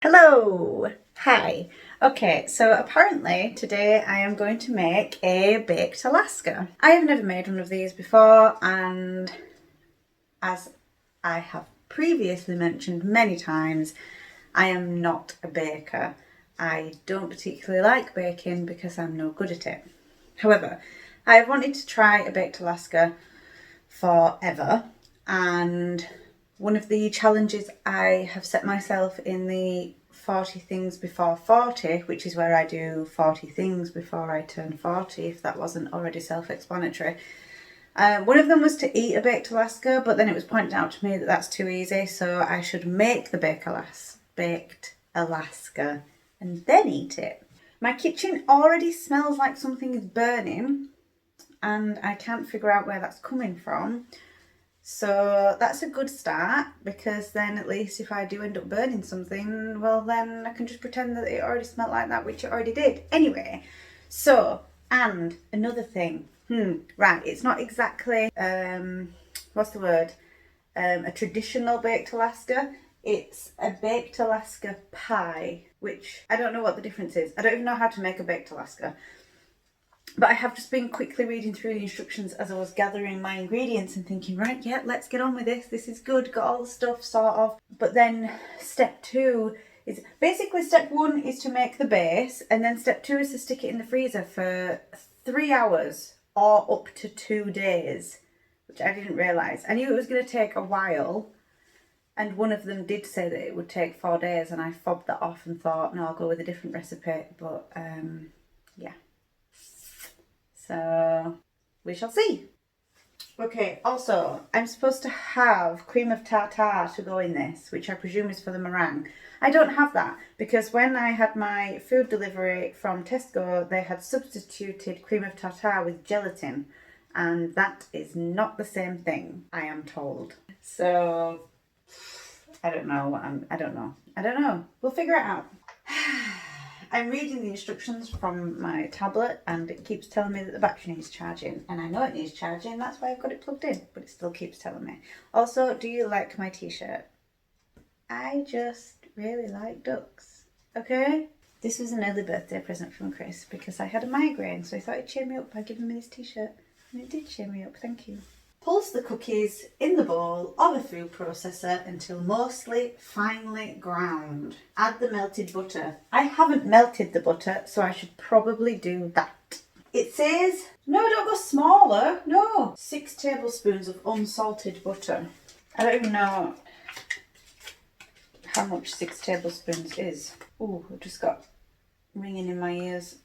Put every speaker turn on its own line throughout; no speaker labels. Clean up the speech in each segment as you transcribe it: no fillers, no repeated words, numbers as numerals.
Hello! Hi. Okay, so apparently today I am going to make a baked Alaska. I have never made one of these before, and as I have previously mentioned many times, I am not a baker. I don't particularly like baking because I'm no good at it. However, I've wanted to try a baked Alaska forever, and one of the challenges I have set myself in the 40 things before 40, which is where I do 40 things before I turn 40, if that wasn't already self-explanatory. One of them was to eat a baked Alaska, but then it was pointed out to me that that's too easy, so I should make the baked Alaska and then eat it. My kitchen already smells like something is burning, and I can't figure out where that's coming from. So that's a good start, because then at least if I do end up burning something, well then I can just pretend that it already smelled like that, which it already did. Anyway, so, and another thing, right, it's not exactly, what's the word, a traditional baked Alaska. It's a baked Alaska pie, which I don't know what the difference is. I don't even know how to make a baked Alaska. But I have just been quickly reading through the instructions as I was gathering my ingredients and thinking, right, yeah, let's get on with this. This is good, got all the stuff sort of. But then step 2 is, basically step 1 is to make the base, and then step 2 is to stick it in the freezer for 3 hours or up to 2 days, which I didn't realise. I knew it was going to take a while, and one of them did say that it would take 4 days, and I fobbed that off and thought, no, I'll go with a different recipe. But yeah. So we shall see. Okay, also, I'm supposed to have cream of tartar to go in this, which I presume is for the meringue. I don't have that, because when I had my food delivery from Tesco, they had substituted cream of tartar with gelatin, and that is not the same thing, I am told. So I don't know. I don't know. We'll figure it out. I'm reading the instructions from my tablet, and it keeps telling me that the battery needs charging, and I know it needs charging, that's why I've got it plugged in, but it still keeps telling me. Also, do you like my t-shirt? I just really like ducks, okay? This was an early birthday present from Chris because I had a migraine, so I thought he'd cheer me up by giving me this t-shirt, and it did cheer me up, thank you. Pulse the cookies in the bowl of a food processor until mostly finely ground. Add the melted butter. I haven't melted the butter, so I should probably do that. It says, no, don't go smaller. No, 6 tablespoons of unsalted butter. I don't even know how much 6 tablespoons is. Ooh, I've just got ringing in my ears,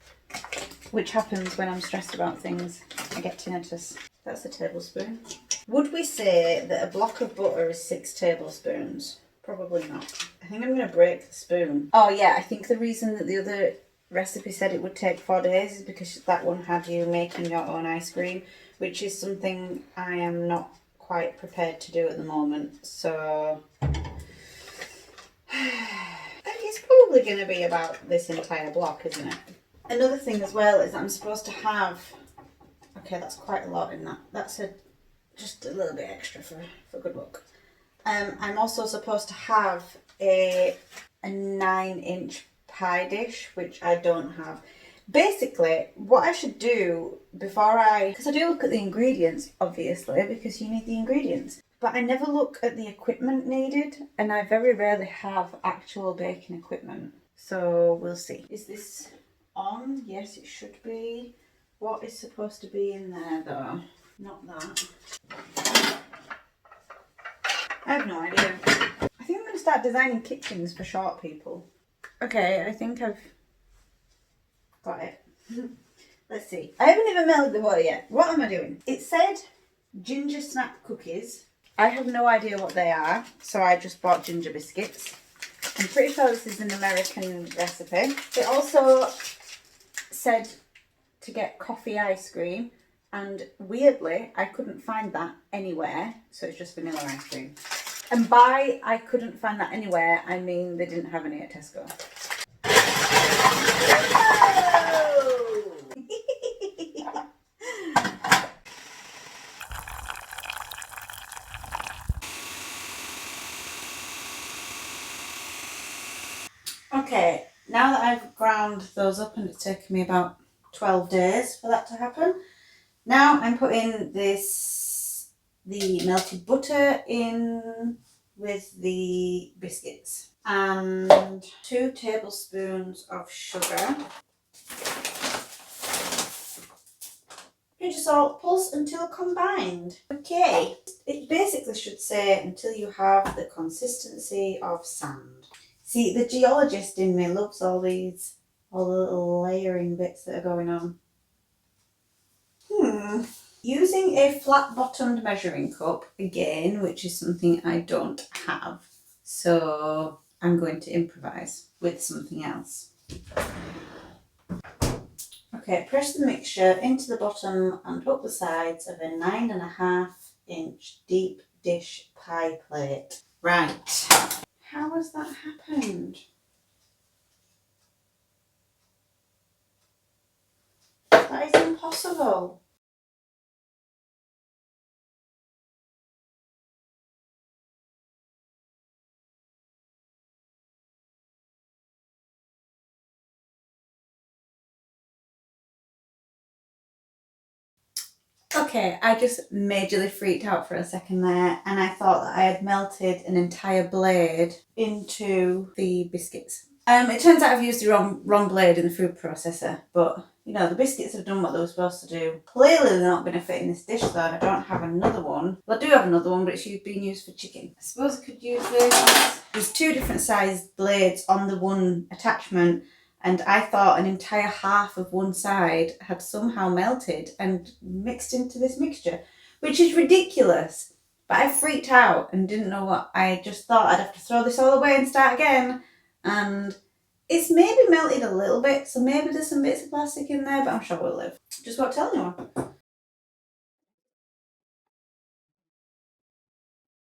which happens when I'm stressed about things. I get tinnitus. That's a tablespoon. Would we say that a block of butter is 6 tablespoons? Probably not. I think I'm going to break the spoon. Oh yeah, I think the reason that the other recipe said it would take 4 days is because that one had you making your own ice cream, which is something I am not quite prepared to do at the moment. So it's probably going to be about this entire block, isn't it? Another thing as well is that I'm supposed to have, okay, that's quite a lot in that. That's just a little bit extra for good luck. I'm also supposed to have a 9-inch pie dish, which I don't have. Basically, what I should do before because I do look at the ingredients, obviously, because you need the ingredients, but I never look at the equipment needed, and I very rarely have actual baking equipment. So we'll see. Is this on? Yes, it should be. What is supposed to be in there though? Not that. I have no idea. I think I'm going to start designing kitchens for short people. Okay, I think I've got it. Let's see. I haven't even melted the water yet. What am I doing? It said ginger snap cookies. I have no idea what they are, so I just bought ginger biscuits. I'm pretty sure this is an American recipe. It also said to get coffee ice cream, and weirdly I couldn't find that anywhere, so it's just vanilla ice cream. And by I couldn't find that anywhere, I mean they didn't have any at Tesco. now that I've ground those up, and it's taken me about 12 days for that to happen, now I'm putting the melted butter in with the biscuits and 2 tablespoons of sugar. Pinch of salt, pulse until combined. Okay, it basically should say until you have the consistency of sand. See, the geologist in me loves all the little layering bits that are going on. Using a flat bottomed measuring cup again, which is something I don't have, so I'm going to improvise with something else. Okay, press the mixture into the bottom and up the sides of a 9.5 inch deep dish pie plate. Right, how has that happened? That is impossible. Okay, I just majorly freaked out for a second there, and I thought that I had melted an entire blade into the biscuits. It turns out I've used the wrong blade in the food processor, but you know, the biscuits have done what they were supposed to do. Clearly they're not going to fit in this dish though, and I don't have another one. Well, I do have another one, but it's being used for chicken. I suppose I could use this. There's 2 different sized blades on the one attachment, and I thought an entire half of one side had somehow melted and mixed into this mixture, which is ridiculous. But I freaked out and didn't know what. I just thought I'd have to throw this all away and start again. And it's maybe melted a little bit, so maybe there's some bits of plastic in there, but I'm sure we'll live. Just won't tell anyone.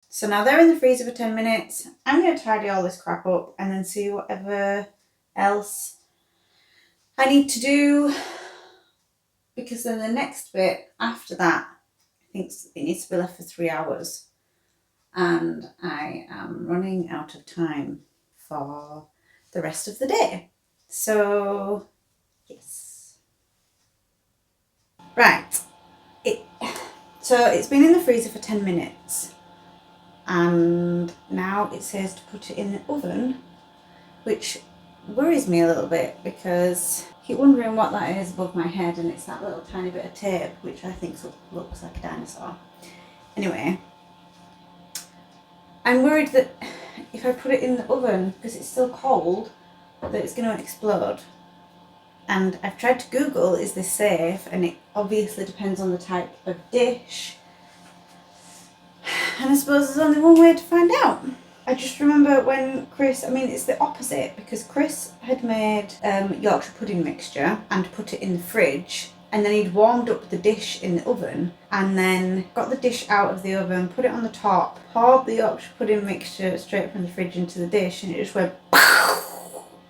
So now they're in the freezer for 10 minutes. I'm going to tidy all this crap up and then see whatever else I need to do, because then the next bit after that, I think it needs to be left for 3 hours, and I am running out of time for the rest of the day. So yes, right. So it's been in the freezer for 10 minutes, and now it says to put it in the oven, which worries me a little bit because I keep wondering what that is above my head, and it's that little tiny bit of tape which I think looks like a dinosaur. Anyway, I'm worried that if I put it in the oven because it's still cold, that it's going to explode. And I've tried to Google, is this safe? And it obviously depends on the type of dish. And I suppose there's only one way to find out. I just remember when Chris, it's the opposite, because Chris had made Yorkshire pudding mixture and put it in the fridge, and then he'd warmed up the dish in the oven and then got the dish out of the oven, put it on the top, poured the Yorkshire pudding mixture straight from the fridge into the dish, and it just went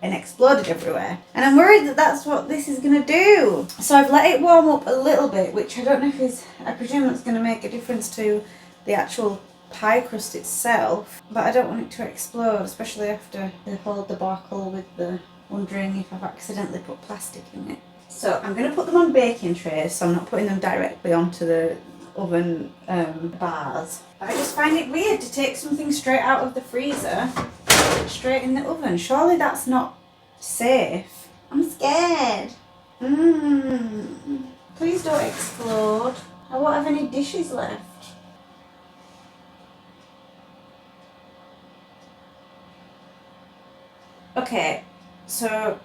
and exploded everywhere. And I'm worried that that's what this is going to do. So I've let it warm up a little bit, which I don't know if I presume it's going to make a difference to the actual pie crust itself, but I don't want it to explode, especially after the whole debacle with the wondering if I've accidentally put plastic in it. So I'm going to put them on baking trays, so I'm not putting them directly onto the oven bars. But I just find it weird to take something straight out of the freezer, straight in the oven. Surely that's not safe. I'm scared. Please don't explode. I won't have any dishes left. Okay, so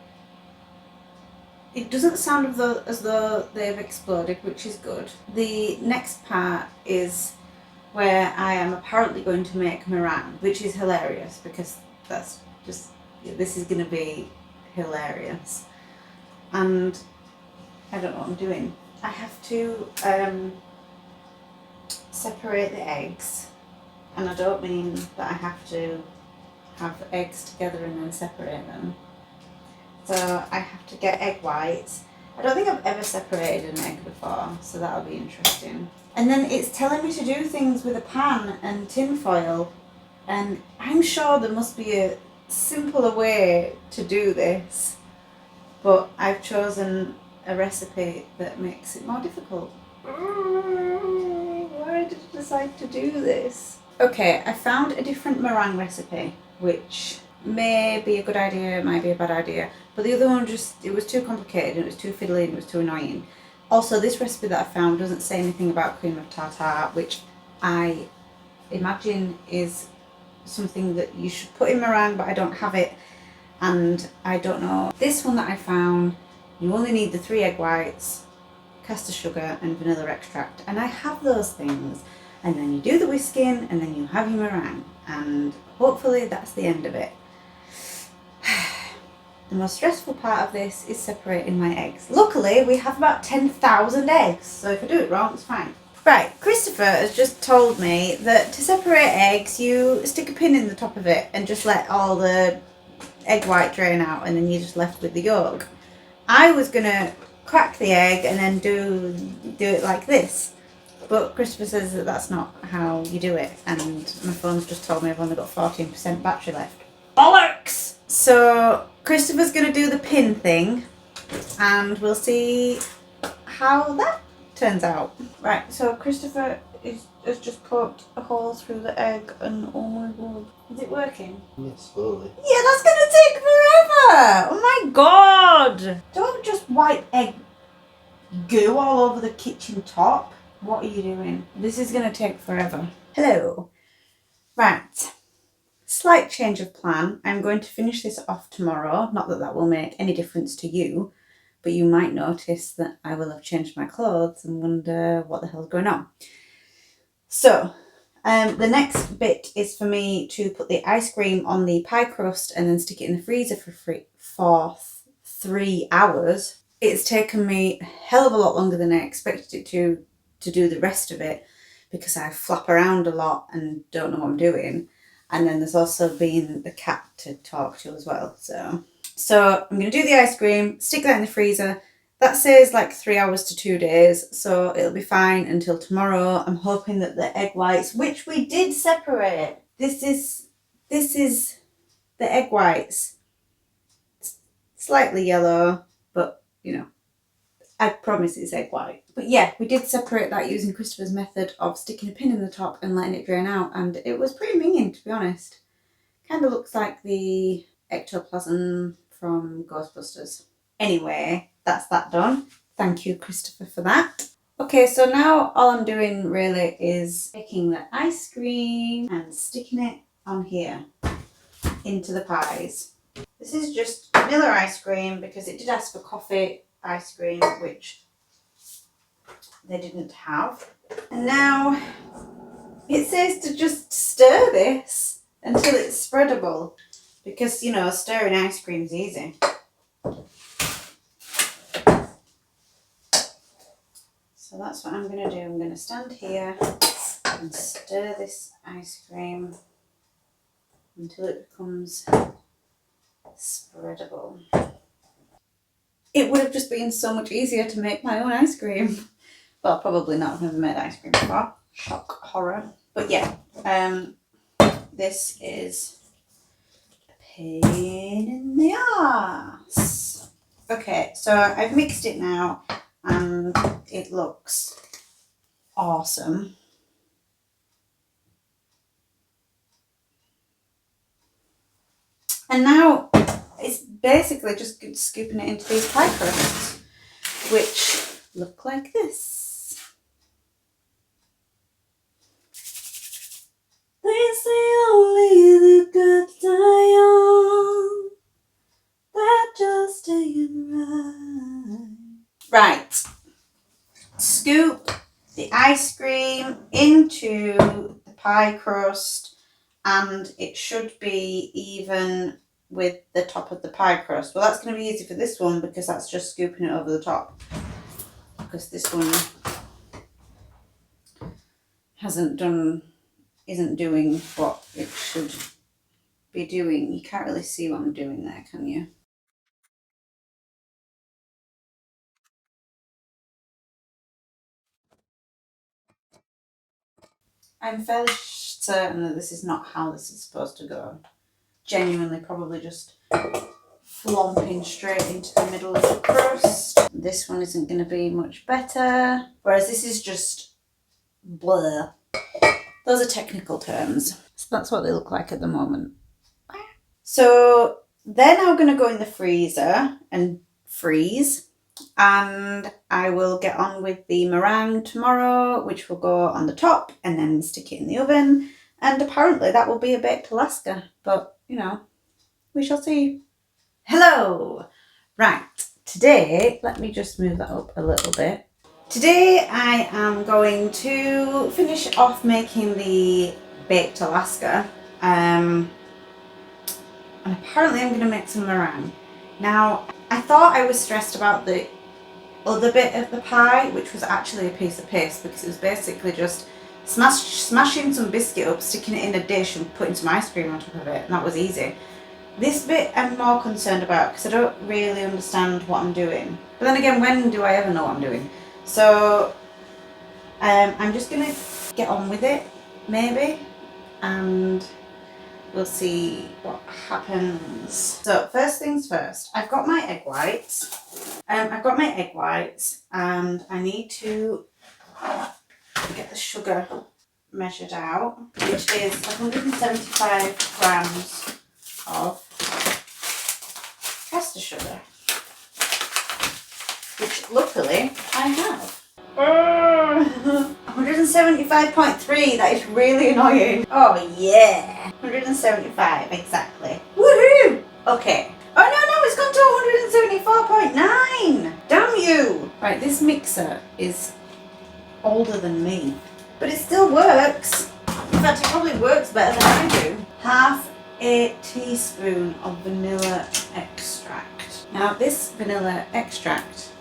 it doesn't sound as though they've exploded, which is good. The next part is where I am apparently going to make meringue, which is hilarious because this is going to be hilarious. And I don't know what I'm doing. I have to separate the eggs, and I don't mean that I have to have eggs together and then separate them. So I have to get egg whites. I don't think I've ever separated an egg before, so that'll be interesting. And then it's telling me to do things with a pan and tin foil, and I'm sure there must be a simpler way to do this, but I've chosen a recipe that makes it more difficult. Why did I decide to do this? Okay, I found a different meringue recipe, which may be a good idea, might be a bad idea, but the other one it was too complicated, and it was too fiddly, and it was too annoying. Also, this recipe that I found doesn't say anything about cream of tartar, which I imagine is something that you should put in meringue, but I don't have it, and I don't know. This one that I found, you only need the 3 egg whites, caster sugar and vanilla extract, and I have those things, and then you do the whisking and then you have your meringue, and hopefully that's the end of it. The most stressful part of this is separating my eggs. Luckily we have about 10,000 eggs, so if I do it wrong it's fine. Right, Christopher has just told me that to separate eggs you stick a pin in the top of it and just let all the egg white drain out, and then you're just left with the yolk. I was gonna crack the egg and then do it like this, but Christopher says that that's not how you do it, and my phone's just told me I've only got 14% battery left. Bollocks! So Christopher's gonna do the pin thing, and we'll see how that turns out. Right, so Christopher has just poked a hole through the egg, and oh my god, is it working?
Yes, slowly.
Yeah, that's gonna take forever! Oh my god! Don't just wipe egg goo all over the kitchen top. What are you doing? This is gonna take forever. Hello. Right. Slight change of plan. I'm going to finish this off tomorrow. Not that that will make any difference to you, but you might notice that I will have changed my clothes and wonder what the hell's going on. So, the next bit is for me to put the ice cream on the pie crust and then stick it in the freezer for 3 hours. It's taken me a hell of a lot longer than I expected it to do the rest of it, because I flap around a lot and don't know what I'm doing. And then there's also been the cat to talk to as well. So I'm going to do the ice cream, stick that in the freezer. That says like 3 hours to 2 days, so it'll be fine until tomorrow. I'm hoping that the egg whites, which we did separate, this is the egg whites. It's slightly yellow, but you know, I promise it's egg white. But yeah, we did separate that using Christopher's method of sticking a pin in the top and letting it drain out, and it was pretty minging, to be honest. Kind of looks like the ectoplasm from Ghostbusters. Anyway, that's that done. Thank you, Christopher, for that. Okay, so now all I'm doing really is taking the ice cream and sticking it on here into the pies. This is just vanilla ice cream because it did ask for coffee ice cream, which they didn't have. And now it says to just stir this until it's spreadable, because you know, stirring ice cream is easy. So that's what I'm going to do. I'm going to stand here and stir this ice cream until it becomes spreadable. It would have just been so much easier to make my own ice cream. Well, probably not. I've never made ice cream before. Shock horror. But yeah, this is a pain in the ass. Okay, so I've mixed it now and it looks awesome. And now it's basically just scooping it into these pie crusts, which look like this. They say only the good die young. They're just staying right. Right. Scoop the ice cream into the pie crust, and it should be even with the top of the pie crust. Well, that's going to be easy for this one because that's just scooping it over the top, because this one isn't doing what it should be doing. You can't really see what I'm doing there, can you? I'm fairly certain that this is not how this is supposed to go. genuinely probably just flomping straight into the middle of the crust. This one isn't going to be much better, whereas this is just blur. Those are technical terms. So that's what they look like at the moment. So they're now going to go in the freezer and freeze, and I will get on with the meringue tomorrow, which will go on the top and then stick it in the oven, and apparently that will be a baked Alaska, but you know, we shall see. Hello! Right, today, let me just move that up a little bit. Today I am going to finish off making the baked Alaska, and apparently I'm going to make some meringue. Now, I thought I was stressed about the other bit of the pie, which was actually a piece of paste, because it was basically just smashing some biscuit up, sticking it in a dish and putting some ice cream on top of it, and that was easy. This bit I'm more concerned about because I don't really understand what I'm doing. But then again, when do I ever know what I'm doing? So I'm just going to get on with it, maybe, and we'll see what happens. So first things first, I've got my egg whites. and I need to get the sugar measured out, which is 175 grams of caster sugar, which luckily I have. 175.3, that is really annoying. Oh yeah, 175 exactly. Woohoo! Okay. Oh no, it's gone to 174.9. Damn you! Right, this mixer is older than me, but it still works. In fact, it probably works better than I do. Half a teaspoon of vanilla extract. Now, this vanilla extract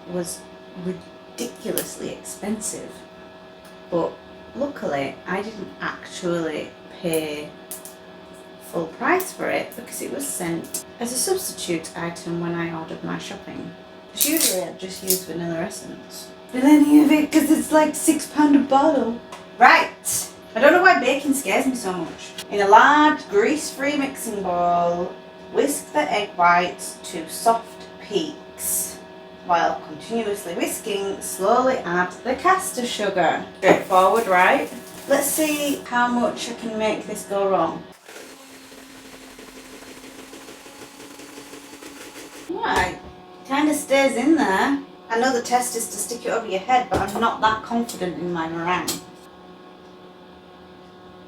was ridiculously expensive, but luckily I didn't actually pay full price for it because it was sent as a substitute item when I ordered my shopping. Because usually I'd just use vanilla essence. But any of it because it's like £6 a bottle. Right, I don't know why baking scares me so much. In a large grease-free mixing bowl, whisk the egg whites to soft peaks. While continuously whisking, slowly add the caster sugar. Straightforward, right? Let's see how much I can make this go wrong. Right, kind of stays in there. I know the test is to stick it over your head, but I'm not that confident in my meringue.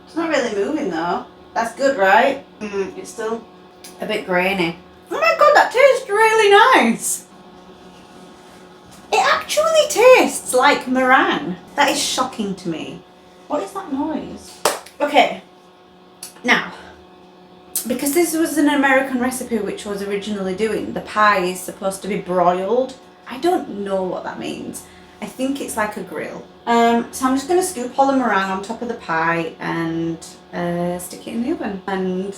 It's not really moving though. That's good, right? It's still a bit grainy. Oh my god, that tastes really nice! It actually tastes like meringue. That is shocking to me. What is that noise? Okay, now, because this was an American recipe which was originally doing, the pie is supposed to be broiled. I don't know what that means. I think it's like a grill. So I'm just going to scoop all the meringue on top of the pie and stick it in the oven and,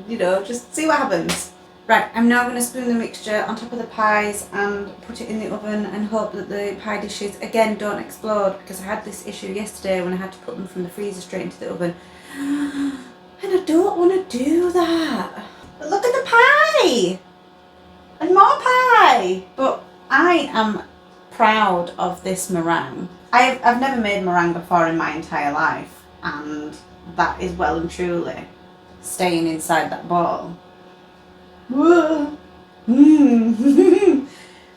you know, just see what happens. Right, I'm now going to spoon the mixture on top of the pies and put it in the oven and hope that the pie dishes, again, don't explode, because I had this issue yesterday when I had to put them from the freezer straight into the oven. And I don't want to do that. But look at the pie! And more pie! But I am proud of this meringue. I've never made meringue before in my entire life, and that is well and truly staying inside that bowl.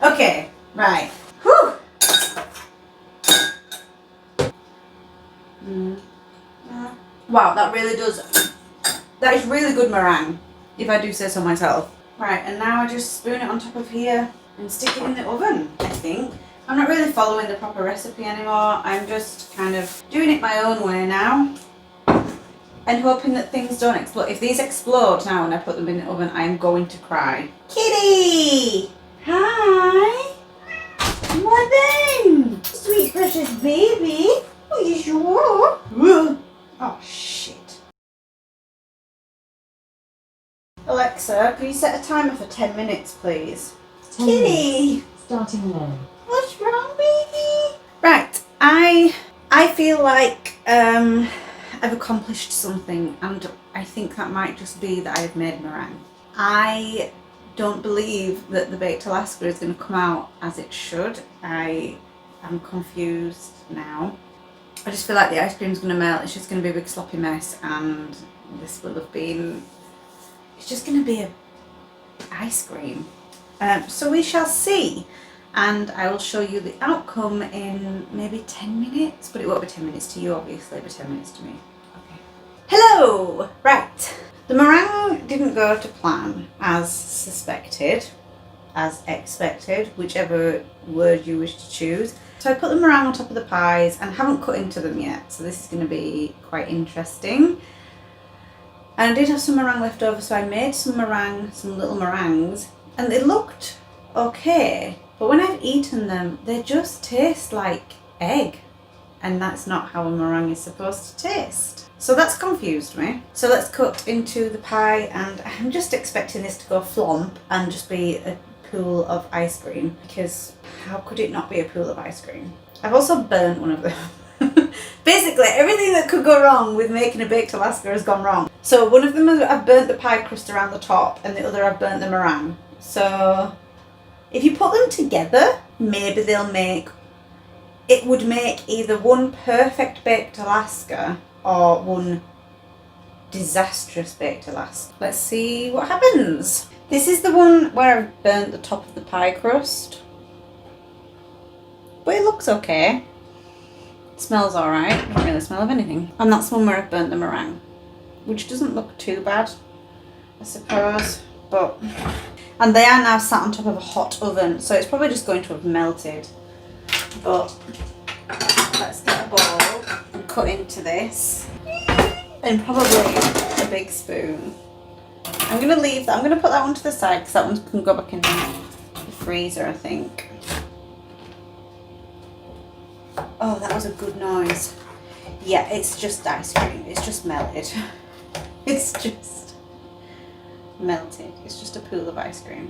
Okay, right. Whew. Wow, that is really good meringue, if I do say so myself. Right, and now I just spoon it on top of here and stick it in the oven, I think. I'm not really following the proper recipe anymore. I'm just kind of doing it my own way now and hoping that things don't explode. If these explode now and I put them in the oven, I am going to cry. Kitty! Hi! What then? Sweet precious baby. Are you sure? Oh shit. Alexa, can you set a timer for 10 minutes, please?
10
Kitty!
minutes. Starting now.
What's wrong, baby? Right, I feel like I've accomplished something, and I think that might just be that I've made meringue. I don't believe that the baked Alaska is going to come out as it should. I am confused now. I just feel like the ice cream's going to melt. It's just going to be a big sloppy mess, and this will have been... It's just going to be a ice cream. So we shall see, and I will show you the outcome in maybe 10 minutes, but it won't be 10 minutes to you obviously, but 10 minutes to me. Okay. Hello! Right, the meringue didn't go to plan as suspected, as expected, whichever word you wish to choose. So I put the meringue on top of the pies and haven't cut into them yet, so this is going to be quite interesting. And I did have some meringue left over, so I made some meringue, some little meringues, and they looked okay. But when I've eaten them, they just taste like egg. And that's not how a meringue is supposed to taste. So that's confused me. So let's cut into the pie, and I'm just expecting this to go flomp and just be a pool of ice cream, because how could it not be a pool of ice cream? I've also burnt one of them. Basically, everything that could go wrong with making a baked Alaska has gone wrong. So one of them I've burnt the pie crust around the top, and the other I've burnt the meringue. So if you put them together, maybe they'll make... It would make either one perfect baked Alaska or one disastrous baked Alaska. Let's see what happens. This is the one where I've burnt the top of the pie crust. But it looks okay. It smells alright. I don't really smell of anything. And that's the one where I've burnt the meringue, which doesn't look too bad, I suppose. But... And they are now sat on top of a hot oven, so it's probably just going to have melted. But let's get a bowl and cut into this. And probably a big spoon. I'm going to leave that. I'm going to put that one to the side because that one can go back in the freezer, I think. Oh, that was a good noise. Yeah, it's just ice cream. It's just melted. It's just melted. It's just a pool of ice cream.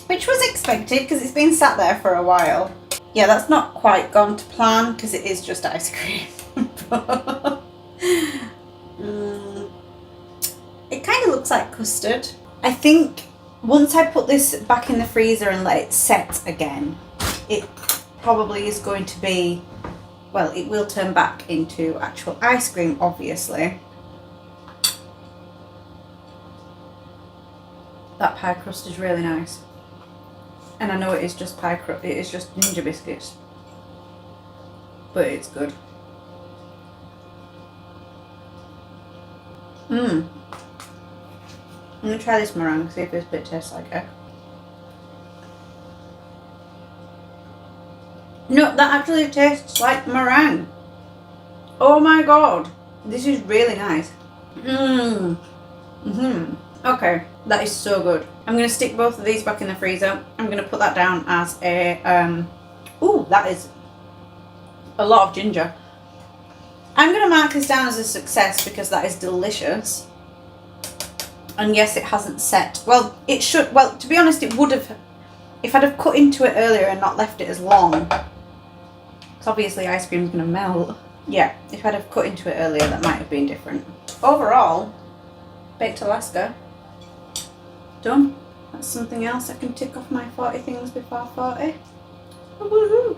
Which was expected because it's been sat there for a while. Yeah, that's not quite gone to plan because it is just ice cream. It kind of looks like custard. I think once I put this back in the freezer and let it set again, it probably is going to be, well, it will turn back into actual ice cream, obviously. That pie crust is really nice. And I know it is just pie crust, it is just ginger biscuits. But it's good. I'm going to try this meringue, see if this bit tastes like it. No, that actually tastes like meringue. Oh my god. This is really nice. Okay, that is so good. I'm going to stick both of these back in the freezer. I'm going to put that down as a... Ooh, that is a lot of ginger. I'm going to mark this down as a success because that is delicious. And yes, it hasn't set. Well, it should... Well, to be honest, it would have... If I'd have cut into it earlier and not left it as long... Because obviously ice cream is going to melt. Yeah, if I'd have cut into it earlier, that might have been different. Overall, baked Alaska, done. That's something else I can tick off my 40 things before 40. Woohoo!